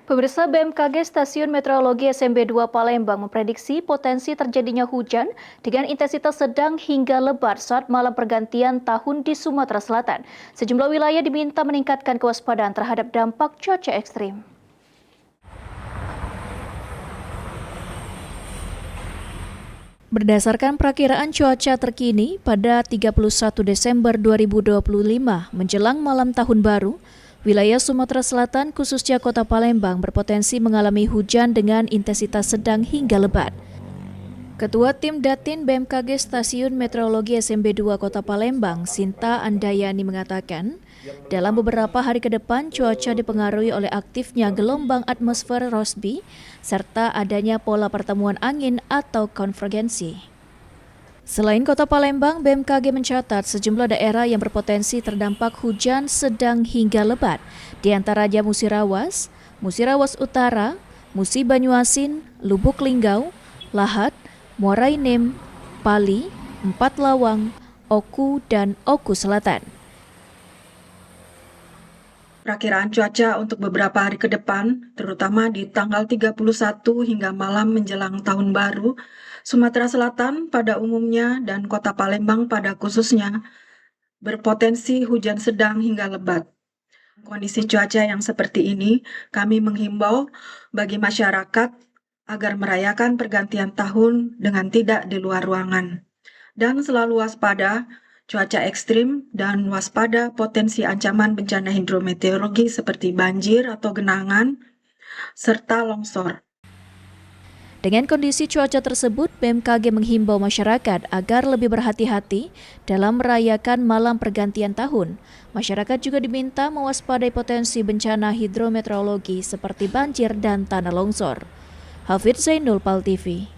Pemirsa, BMKG Stasiun Meteorologi SMB 2 Palembang memprediksi potensi terjadinya hujan dengan intensitas sedang hingga lebat saat malam pergantian tahun di Sumatera Selatan. Sejumlah wilayah diminta meningkatkan kewaspadaan terhadap dampak cuaca ekstrim. Berdasarkan perakiraan cuaca terkini pada 31 Desember 2025 menjelang malam tahun baru, wilayah Sumatera Selatan khususnya Kota Palembang berpotensi mengalami hujan dengan intensitas sedang hingga lebat. Ketua Tim Datin BMKG Stasiun Meteorologi SMB 2 Kota Palembang, Sinta Andayani mengatakan, dalam beberapa hari ke depan cuaca dipengaruhi oleh aktifnya gelombang atmosfer Rossby serta adanya pola pertemuan angin atau konvergensi. Selain Kota Palembang, BMKG mencatat sejumlah daerah yang berpotensi terdampak hujan sedang hingga lebat, di antaranya Musirawas, Musirawas Utara, Musi Banyuasin, Lubuk Linggau, Lahat, Muara Enim, Pali, Empat Lawang, Oku, dan Oku Selatan. Perakiraan cuaca untuk beberapa hari ke depan, terutama di tanggal 31 hingga malam menjelang tahun baru, Sumatera Selatan pada umumnya dan Kota Palembang pada khususnya berpotensi hujan sedang hingga lebat. Kondisi cuaca yang seperti ini, kami menghimbau bagi masyarakat agar merayakan pergantian tahun dengan tidak di luar ruangan. Dan selalu waspada cuaca ekstrim dan waspada potensi ancaman bencana hidrometeorologi seperti banjir atau genangan, serta longsor. Dengan kondisi cuaca tersebut, BMKG menghimbau masyarakat agar lebih berhati-hati dalam merayakan malam pergantian tahun. Masyarakat juga diminta mewaspadai potensi bencana hidrometeorologi seperti banjir dan tanah longsor. Hafidz Zainul, PAL TV.